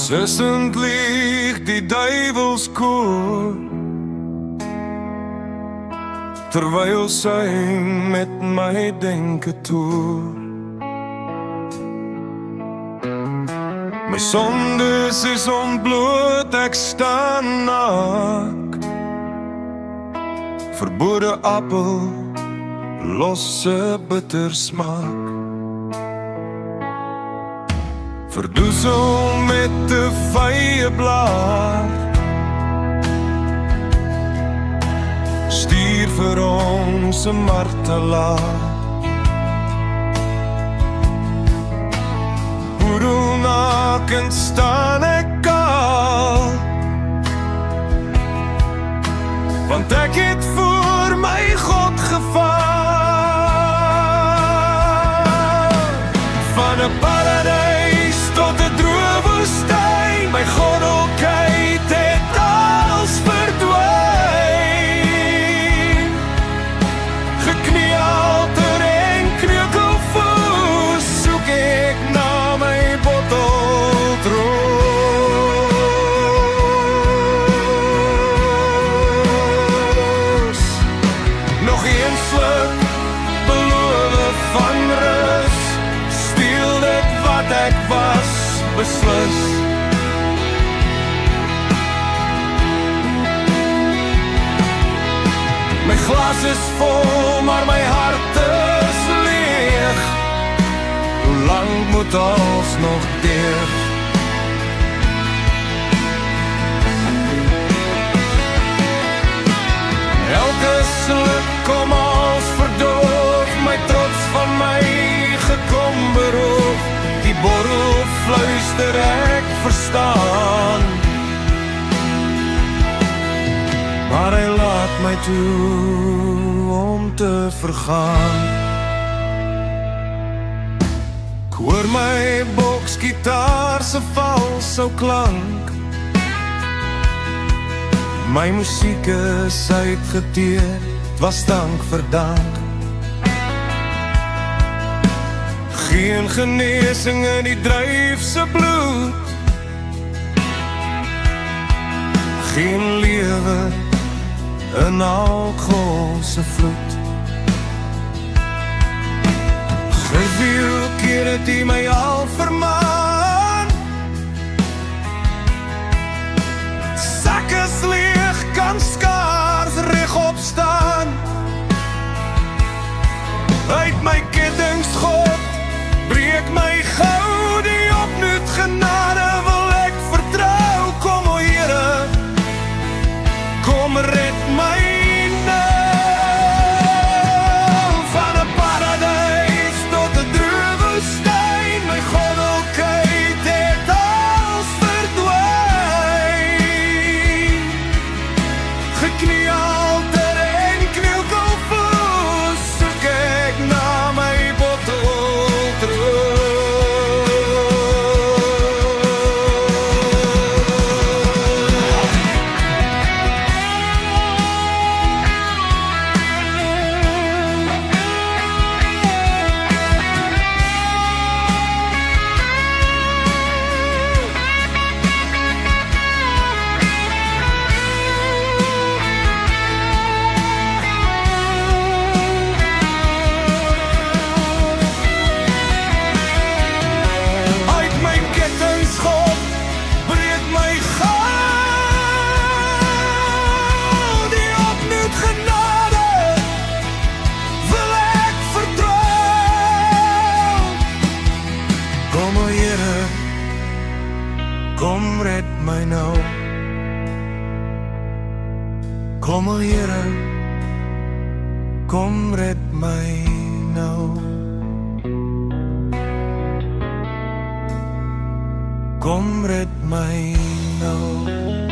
Sissend lieg die duivelskoor, terwyl sy met my denke toer. My sondes is ontbloot, ek staan naak. Verbode appel, losse bitter smaak. Verdoesel met de vye blaar, stuur vir ons 'n martelaar. Boedelnakend staan ek kaal, want ek het voor my God gevaar. Van 'n paradys tot 'n droë woestyn, my goddelkheid het als verdwyn. Geknie alter en kneukelvoes, soek ek na my botteltroos. Nog een sluk, beloof van rus, steel dit wat ek was, beslis. My glas is vol, maar my hart is leeg. Hoe lang moet ons nog deeg? Elke sluk kom als verdoof, my trots van my gekom beroof. Die borrel fluister ek verstaan, maar hy laat my toe om te vergaan. Ek hoor my boksgitaar se valse klank, my musiek is uitgeteer, het was dank vir dank. Geen genesing in die dryfse bloed, geen lewe in alkoholse vloed. Hoeveel keer het hy my al vermaan, sak is leeg, kan skaars regop staan. Uit my kettings God, breek my gou, die opnuut genade wil ek vertrou. Kom o Here, kom red my nou. Van 'n paradys tot 'n droë woestyn, my goddelkheid het als verdwyn. Geknie alter en kneukelvoes, soek ek na my botteltroos. Uit my kettings God, breek my gou, die opnuut genade wil ek vertrou. Kom o Here, kom red my nou. Kom o Here, kom red my nou. Kom red my nou.